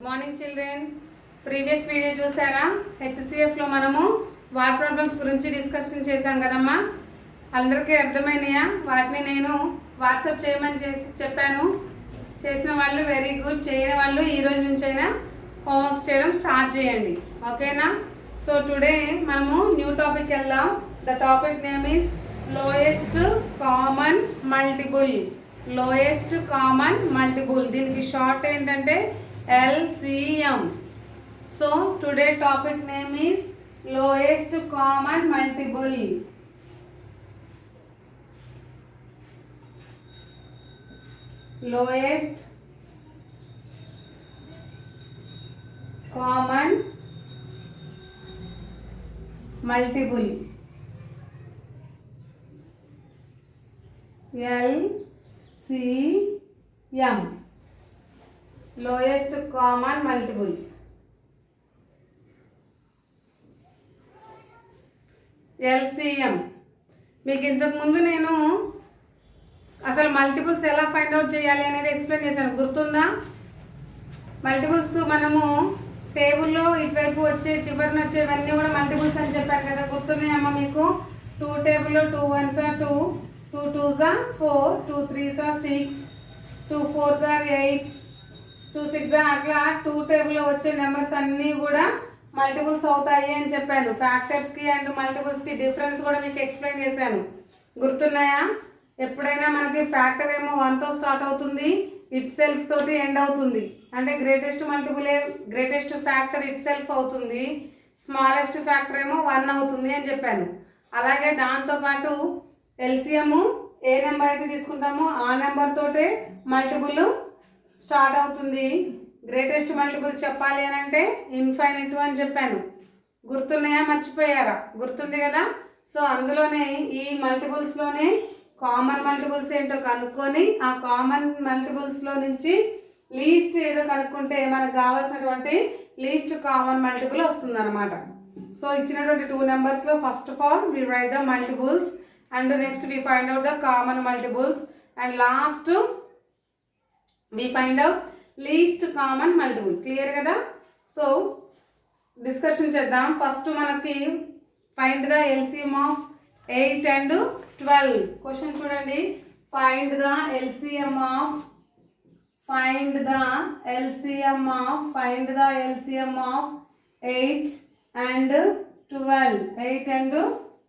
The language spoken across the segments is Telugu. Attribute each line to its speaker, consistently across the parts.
Speaker 1: మార్నింగ్ చిల్డ్రన్, ప్రీవియస్ వీడియో చూసారా? హెచ్సిఎఫ్లో మనము వాట్ ప్రాబ్లమ్స్ గురించి డిస్కషన్ చేశాం కదమ్మా. అందరికీ అర్థమైనాయా? వాటిని నేను వాట్సాప్ చేయమని చెప్పాను. చేసిన వాళ్ళు వెరీ గుడ్, చేయని వాళ్ళు ఈ రోజు నుంచైనా హోంవర్క్స్ చేయడం స్టార్ట్ చేయండి, ఓకేనా? సో టుడే మనము న్యూ టాపిక్ వెళ్దాం. The topic name is lowest common multiple. Lowest common multiple, దీనికి షార్ట్ ఏంటంటే LCM. So today topic name is lowest common multiple. Lowest common multiple, LCM. Lowest common multiple. LCM మీకు ఇంతకుముందు నేను అసలు మల్టిపుల్స్ ఎలా ఫైండ్ అవుట్ చేయాలి అనేది ఎక్స్ప్లెయిన్ చేశాను, గుర్తుందా? మల్టిపుల్స్ మనము టేబుల్లో ఇటువైపు వచ్చే చివరిని వచ్చేవన్నీ కూడా మల్టిపుల్స్ అని చెప్పాను కదా, గుర్తున్నాయమ్మా మీకు? 2 టేబుల్లో 2 1s are 2, 2 2s are 4, 2 3s are 6, 2 4s are 8, 2 6 అట్లా 2 టేబుల్లో వచ్చే నెంబర్స్ అన్నీ కూడా మల్టిపుల్స్ అవుతాయి అని చెప్పాను. ఫ్యాక్టర్స్కి అండ్ మల్టిపుల్స్కి డిఫరెన్స్ కూడా మీకు ఎక్స్ప్లెయిన్ చేశాను, గుర్తున్నాయా? ఎప్పుడైనా మనకి ఫ్యాక్టర్ ఏమో 1తో స్టార్ట్ అవుతుంది, ఇట్ సెల్ఫ్ తోటి ఎండ్ అవుతుంది, అంటే greatest multiple greatest factor it self అవుతుంది, స్మాలెస్ట్ ఫ్యాక్టర్ ఏమో 1 అవుతుంది అని చెప్పాను. అలాగే దాంతోపాటు LCM ఏ నెంబర్ అయితే తీసుకుంటామో ఆ నెంబర్ తోటే మల్టిపుల్ స్టార్ట్ అవుతుంది. గ్రేటెస్ట్ మల్టిపుల్ చెప్పాలి అని అంటే ఇన్ఫైనైట్ అని చెప్పాను, గుర్తున్నాయా? మర్చిపోయారా? గుర్తుంది కదా. సో అందులోనే ఈ మల్టిపుల్స్లోనే కామన్ మల్టిపుల్స్ ఏంటో కనుక్కొని ఆ కామన్ మల్టిపుల్స్లో నుంచి లీస్ట్ ఏదో కనుక్కుంటే మనకు కావాల్సినటువంటి లీస్ట్ కామన్ మల్టిపుల్ వస్తుంది అనమాట. సో ఇచ్చినటువంటి 2 నెంబర్స్లో first of all we write the multiples and next we find out the common multiples and last we find out least common multiple. Clear కదా? సో డిస్కషన్ చేద్దాం. ఫస్ట్ మనకి find the LCM of 8 and 12. Question చూడండి. Find the LCM of 8 and 12. 8 and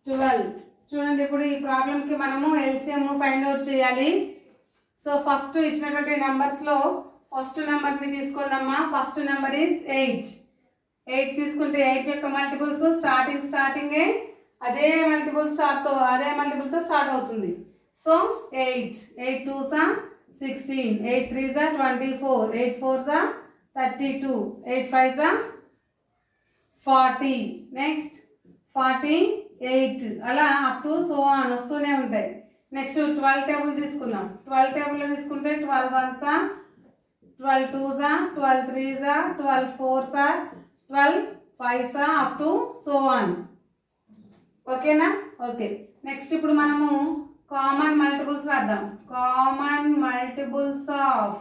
Speaker 1: 12 చూడండి. ఇప్పుడు ఈ ప్రాబ్లంకి మనము LCM ఫైండ్ అవుట్ చేయాలి. సో ఫస్ట్ ఇచ్చినటువంటి నెంబర్స్లో ఫస్ట్ నెంబర్ని తీసుకోండమ్మా. First number is 8. 8 తీసుకుంటే 8 యొక్క మల్టిపుల్స్ స్టార్టింగే అదే మల్టిపుల్తో స్టార్ట్ అవుతుంది. So 8 2s are 16, 8 3s are 24, 8 4s are 32, 8 5s are 40, next 48 అలా అప్ టు సో ఆన్ వస్తూనే ఉంటాయి. నెక్స్ట్ 12 టేబుల్ తీసుకుందాం. 12 టేబుల్లో తీసుకుంటే 12 1s are 12 2s are 12 3s are 12 4s are 12 5s are up to so on. ఓకేనా? ఓకే. నెక్స్ట్ ఇప్పుడు మనము కామన్ మల్టిపుల్స్ రాద్దాం. Common multiples of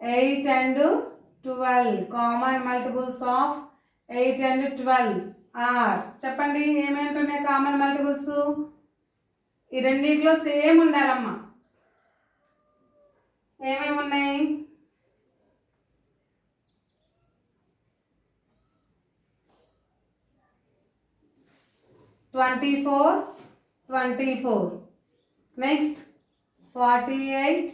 Speaker 1: 8 and 12. Common multiples of 8 and 12 are, చెప్పండి ఏమేంటున్నాయి కామన్ మల్టిపుల్స్? ఈ రెండింటిలో సేమ్ ఉండాలమ్మా. ఏమేమి ఉన్నాయి? 24 24, నెక్స్ట్ 48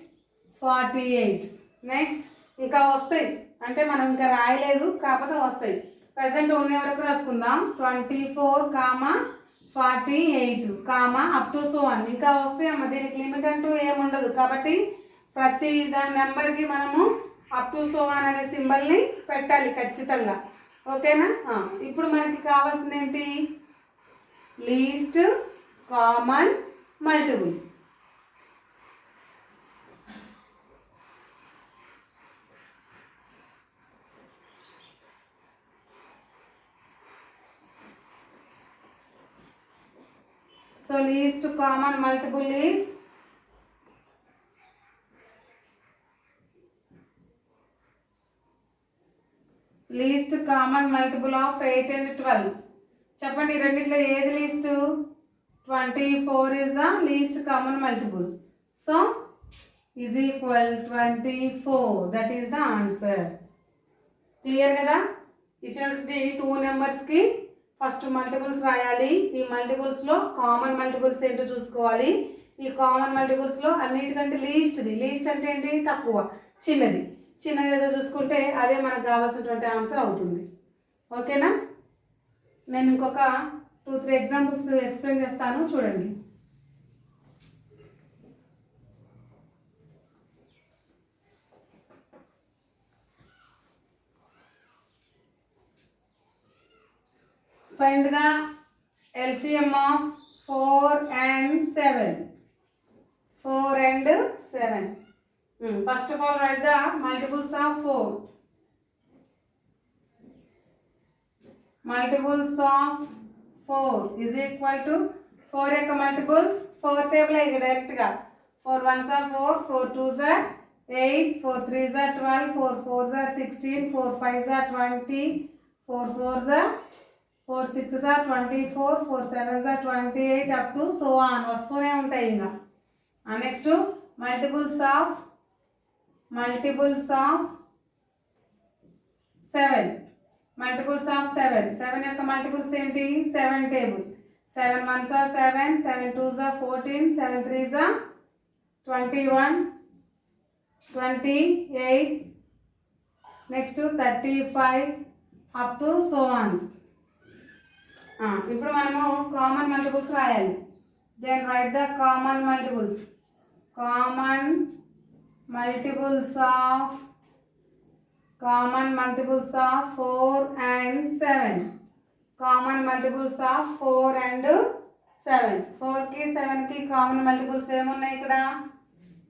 Speaker 1: నెక్స్ట్ ఇంకా వస్తాయి, అంటే మనం ఇంకా రాయలేదు కాకపోతే వస్తాయి. ప్రజెంట్ ఉన్న వరకు రాసుకుందాం. 24 48 అప్ టు సో వన్ ఇంకా వస్తాయి అమ్మ. దీనికి లిమిట్ అంటూ ఏముండదు కాబట్టి ప్రతి దాని నెంబర్కి మనము అప్ టు సో వన్ అనే సింబల్ని పెట్టాలి ఖచ్చితంగా, ఓకేనా? ఇప్పుడు మనకి కావాల్సింది ఏంటి? Least common multiple. So least common multiple is least common multiple of 8 and 12. చెప్పండి ఈ రెండిట్లో ఏది least? 24 is the least common multiple. So is equal 24. That is the answer. Clear కదా? ఇచ్చినటువంటి 2 నెంబర్స్కి ఫస్ట్ మల్టిపుల్స్ రాయాలి. ఈ మల్టిపుల్స్లో కామన్ మల్టిపుల్స్ ఏంటో చూసుకోవాలి. ఈ కామన్ మల్టిపుల్స్లో అన్నిటికంటే లీస్ట్ అంటే ఏంటి? తక్కువ, చిన్నది ఏదో చూసుకుంటే అదే మనకు కావాల్సినటువంటి ఆన్సర్ అవుతుంది. ఓకేనా? నేను ఇంకొక 2-3 ఎగ్జాంపుల్స్ ఎక్స్ప్లెయిన్ చేస్తాను, చూడండి. Find the LCM of 4 and 7. 4 and 7. First of all, write the multiples of 4. Multiples of 4 is equal to 4 యొక్క multiples 4 టేబుల్ అయ్యి డైరెక్ట్గా 4 1s are 4, 4 2s are 8, 4 3s are 12, 4 4s are 16, 4 5s are 20, 4 4s are 4 6s are 24, 4 7s are 28 up to so on వస్తూనే ఉంటాయి. ఇంకా next multiples of 7. Multiples of 7 యొక్క మల్టిపుల్స్ ఏంటి? 7 table 7 1s are 7, 7 2s are 14, 7 3s are 21, 28, next 35 up to so on. ఇప్పుడు మనము కామన్ మల్టిపుల్స్ రాయాలి. Then write the common multiples of 4 and 7. Common multiples of 4 and 7. 4కి 7కి కామన్ మల్టిపుల్స్ ఏమున్నాయి ఇక్కడ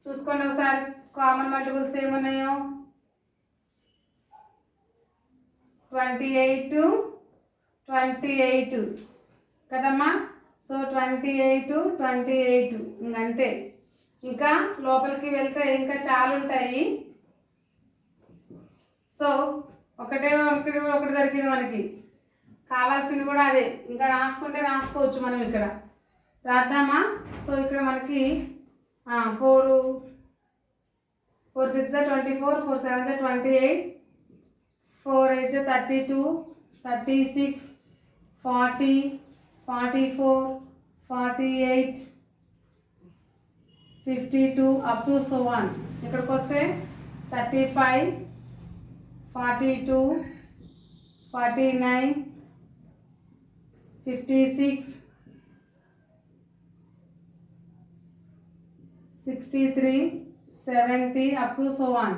Speaker 1: చూసుకోండి ఒకసారి. కామన్ మల్టిపుల్స్ ఏమున్నాయో 28 కదమ్మా. సో 28 ఇంకంతే. ఇంకా లోపలికి వెళ్తే ఇంకా చాలా ఉంటాయి. సో ఒకటి దొరికింది మనకి, కావాల్సింది కూడా అదే. ఇంకా రాసుకోవచ్చు మనం. ఇక్కడ రాద్దామా? సో ఇక్కడ మనకి 4 6 24, 4 7 28, 4 8 32, 36, 40, 44, 48, 52 అప్ టు సో ఆన్. ఇక్కడికి వస్తే 35, 42, 49, 56, 63, 70 అప్ టు సో ఆన్.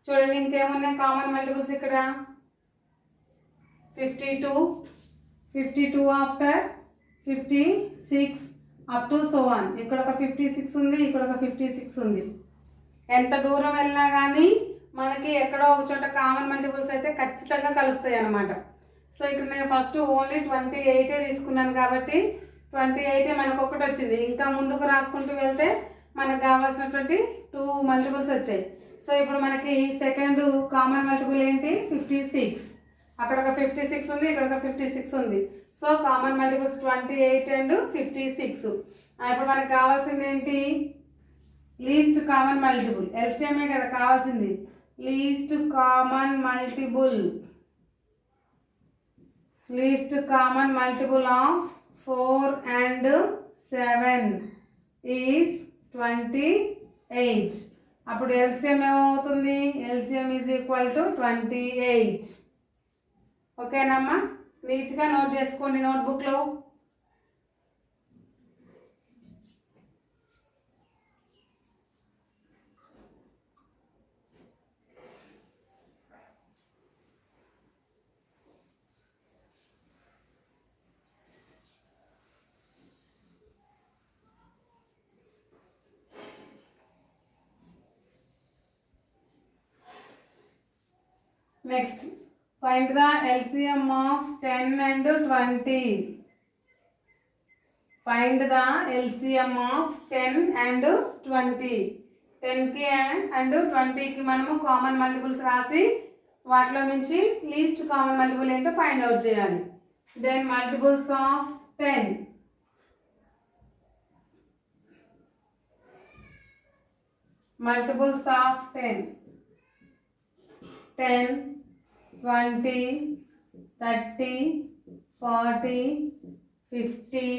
Speaker 1: చూడండి ఇంకేమున్నాయి కామన్ మల్టిపుల్స్ ఇక్కడ. 52 after 56 up to so on. ఇక్కడ ఒక 56 ఉంది, ఇక్కడ ఒక 56 ఉంది. ఎంత దూరం వెళ్ళినా కానీ మనకి ఎక్కడో ఒక చోట కామన్ మల్టిపుల్స్ అయితే ఖచ్చితంగా కలుస్తాయి అన్నమాట. సో ఇక్కడ నేను ఫస్ట్ ఓన్లీ 28 తీసుకున్నాను కాబట్టి 28 మనకు ఒకటి వచ్చింది. ఇంకా ముందుకు రాసుకుంటూ వెళ్తే మనకు కావాల్సినటువంటి 2 మల్టిపుల్స్ వచ్చాయి. సో ఇప్పుడు మనకి సెకండ్ కామన్ మల్టిపుల్ ఏంటి? 56. అక్కడ ఒక 56 ఉంది, ఇక్కడ ఒక 56 ఉంది. So common multiples 28 and 56. ఇప్పుడు మనకు కావాల్సింది ఏంటి? Least common multiple. ఎల్సిఎంఏ కదా కావాల్సింది. Least common multiple of 4 and 7 is 28. అప్పుడు ఎల్సిఎం ఏమవుతుంది? LCM is equal to 28. ఓకేనమ్మా? నీట్గా నోట్ చేసుకోండి నోట్బుక్లో. Next, find the LCM of 10 and 20. Find the LCM of 10 and 20. 10కి అండ్ 20కి మనము కామన్ మల్టిపుల్స్ రాసి వాటిలో నుంచి లీస్ట్ కామన్ మల్టిపుల్ ఏంటో ఫైండ్ అవుట్ చేయాలి. Then multiples of 10. Multiples of 10. 10, 20, 30, 40, 50,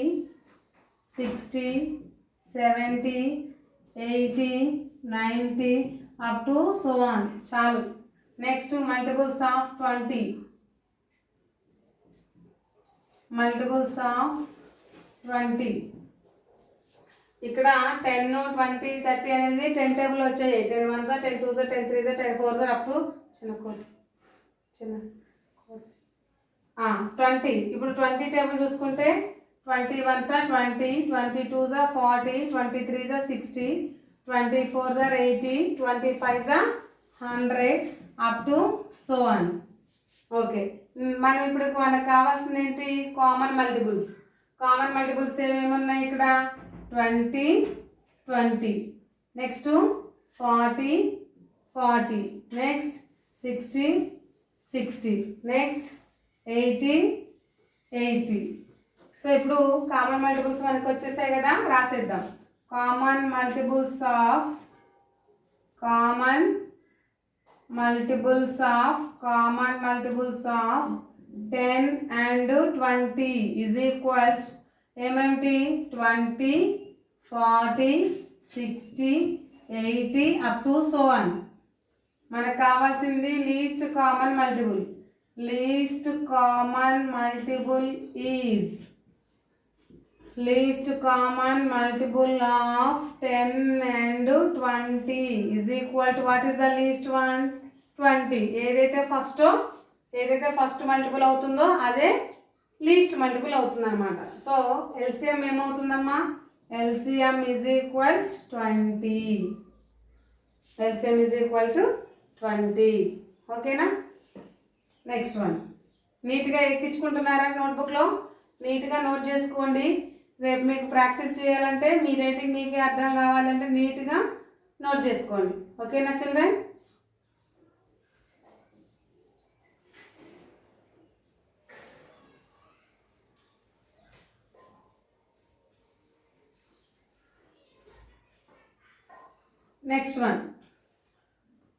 Speaker 1: 60, 70, 80, 90 up to so on. చాలు. Next multiples of 20. Multiples of 20. ఇక్కడ 10, 20, 30 అనేది 10 టేబుల్ వచ్చాయి. 10 1s 10 2s 10 3s 10 4s up to చిన్న 20. ఇప్పుడు 20 టేబుల్ చూసుకుంటే 20 1s 20, 22s 40, 23s 60, 24s 80, 25s 100 up to so on. Okay, మనం ఇప్పుడు మనకు కావాల్సింది ఏంటి? Common multiples. కామన్ మల్టిపుల్స్ ఏమేమి ఉన్నాయి ఇక్కడ? 20, 20, నెక్స్ట్ 40, 40, నెక్స్ట్ 60, 60, నెక్స్ట్ 80, 80. సో ఇప్పుడు కామన్ మల్టిపుల్స్ మనకు వచ్చేసాయి కదా, రాసేద్దాం. Common multiples of 10 and 20 is equals ఏమేమిటి? 20, 40, 60, 80 అప్ టు సో ఆన్. మనకు కావాల్సింది least common multiple. Least common multiple is least common multiple of 10 and 20 is equal to what is the least one? 20. ఏదైతే ఫస్ట్ మల్టిపుల్ అవుతుందో అదే లీస్ట్ మల్టిపుల్ అవుతుంది అనమాట. సో ఎల్సిఎం ఏమవుతుందమ్మా? LCM is equal 20. LCM is equal to 20. ఓకేనా? నెక్స్ట్ వన్ నీట్గా ఎక్కించుకుంటున్నారా? నోట్బుక్లో నీట్గా నోట్ చేసుకోండి. రేపు మీకు ప్రాక్టీస్ చేయాలంటే మీ రేటింగ్ మీకే అర్థం కావాలంటే నీట్గా నోట్ చేసుకోండి. ఓకేనా children? Next one.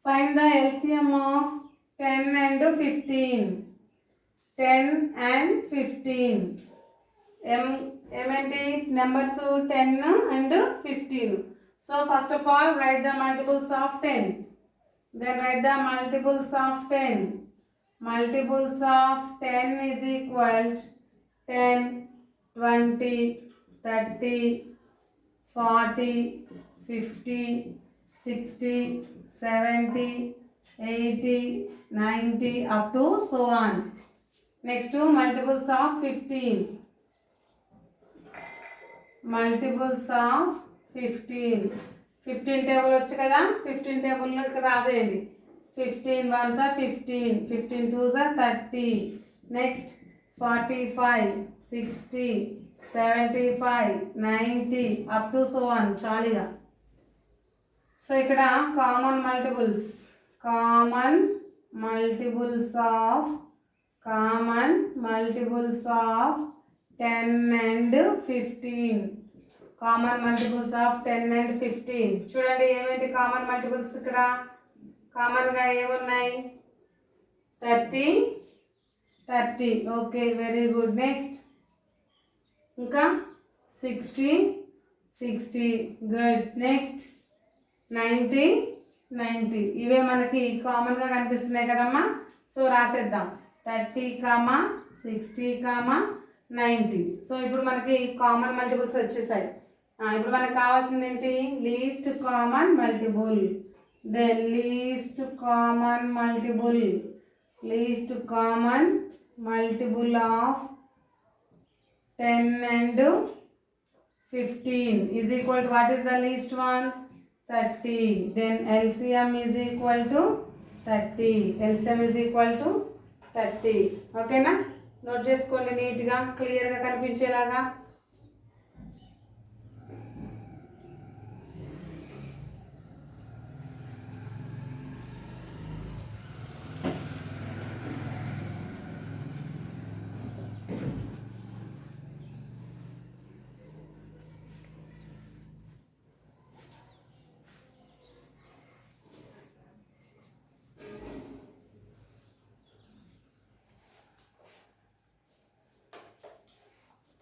Speaker 1: Find the LCM of 10 and 15. 10 and 15. ఏమేంటి? Numbers 10 and 15. So first of all write the multiples of 10. Then write the multiples of 10. Multiples of 10 is equal 10, 20, 30, 40, 50, 60, 70, 80, 90 up to so on. Next to multiples of 15. Multiples of 15. 15 table వచ్చి కదా, 15 table లో ఇక్కడ రాసేయండి. 15 1s 15, 15 2s 30, next 45, 60, 75, 90 up to so on. చాలుగా. సో ఇక్కడ common multiples of 10 and 15. Common multiples of 10 and 15. చూడండి ఏమేంటి కామన్ మల్టిపుల్స్ ఇక్కడ? కామన్గా ఏమున్నాయి? 30. Okay, very good. నెక్స్ట్ ఇంకా 60 గుడ్. నెక్స్ట్ 90 ఇవే మనకి కామన్గా కనిపిస్తున్నాయి కదమ్మా. సో రాసేద్దాం 30, 60, 90. సో ఇప్పుడు మనకి కామన్ మల్టిపుల్స్ వచ్చేసాయి. ఇప్పుడు మనకు కావాల్సింది ఏంటి? Least common multiple. Then least common multiple of 10 and 15 is equal to what is the least one? 30. Then LCM is equal to 30. LCM is equal to 30. ఓకేనా? నోట్ చేసుకోండి నీట్గా, క్లియర్గా కనిపించేలాగా.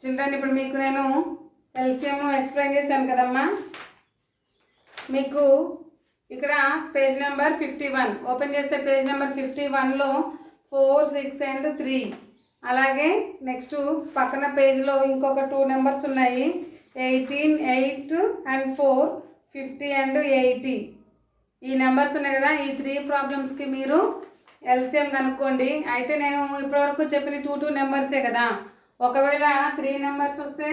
Speaker 1: చిల్డ్రన్ ఇప్పుడు మీకు నేను ఎల్సిఎం ఎక్స్ప్లెయిన్ చేశాను కదమ్మా. మీకు ఇక్కడ పేజ్ నెంబర్ 51 ఓపెన్ చేస్తే పేజ్ నెంబర్ 51లో 4, 6 and 3, అలాగే నెక్స్ట్ పక్కన పేజ్లో ఇంకొక 2 నెంబర్స్ ఉన్నాయి. 18, 8 and 4, 50 and 80. ఈ నెంబర్స్ ఉన్నాయి కదా. ఈ 3 ప్రాబ్లమ్స్కి మీరు ఎల్సిఎం కనుక్కోండి. అయితే నేను ఇప్పటివరకు చెప్పిన 2 నెంబర్సే కదా. ఒకవేళ 3 నెంబర్స్ వస్తే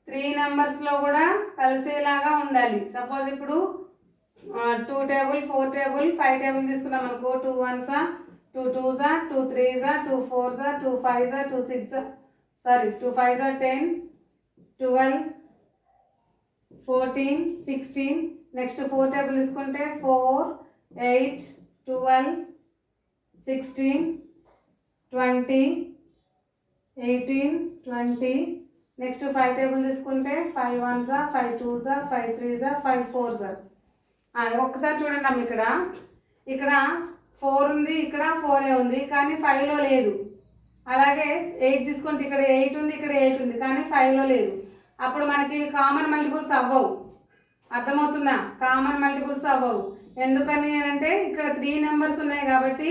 Speaker 1: 3 నెంబర్స్లో కూడా కలిసేలాగా ఉండాలి. సపోజ్ ఇప్పుడు 2 టేబుల్, 4 టేబుల్, 5 టేబుల్ తీసుకున్నాం అనుకో. 2 1s, 2 2s, 2 3s, 2 4s, 2 5s, 2 6, 2 5s 10, 12, 14, 16. Next 4 table తీసుకుంటే 4, 8, 12, 16, 20, 18, 20. నెక్స్ట్ 5 టేబుల్ తీసుకుంటే 5 1s, 5 2s, 5 3s, 5 4s. ఒక్కసారి చూడండి అమ్మ, ఇక్కడ 4 ఉంది, ఇక్కడ 4 ఉంది, కానీ 5లో లేదు. అలాగే 8 తీసుకుంటే ఇక్కడ 8 ఉంది, ఇక్కడ 8 ఉంది, కానీ 5లో లేదు. అప్పుడు మనకి కామన్ మల్టిపుల్స్ అవ్వవు. అర్థమవుతుందా? కామన్ మల్టిపుల్స్ అవ్వవు. ఎందుకని అంటే ఇక్కడ 3 నెంబర్స్ ఉన్నాయి కాబట్టి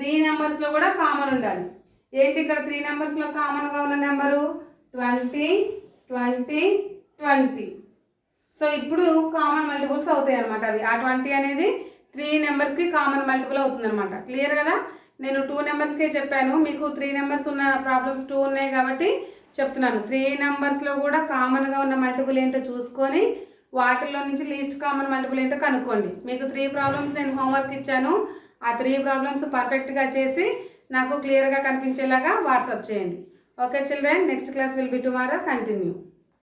Speaker 1: 3 నెంబర్స్లో కూడా కామన్ ఉండాలి. ఏంటి ఇక్కడ 3 నెంబర్స్లో కామన్గా ఉన్న నెంబరు 20, 20, 20. సో ఇప్పుడు కామన్ మల్టిపుల్స్ అవుతాయి అనమాట. అవి ఆ 20 అనేది 3 నెంబర్స్కి కామన్ మల్టిపుల్ అవుతుంది అనమాట. క్లియర్ కదా? నేను 2 నెంబర్స్కే చెప్పాను. మీకు 3 నెంబర్స్ ఉన్న ప్రాబ్లమ్స్ 2 ఉన్నాయి కాబట్టి చెప్తున్నాను. 3 నెంబర్స్లో కూడా కామన్గా ఉన్న మల్టిపుల్ ఏంటో చూసుకొని వాటిల్లో నుంచి లీస్ట్ కామన్ మల్టిపుల్ ఏంటో కనుక్కోండి. మీకు 3 ప్రాబ్లమ్స్ నేను హోంవర్క్ ఇచ్చాను. ఆ 3 ప్రాబ్లమ్స్ పర్ఫెక్ట్గా చేసి నాకు క్లియర్గా కనిపించేలాగా వాట్సాప్ చేయండి. Okay children, next class will be tomorrow. Continue.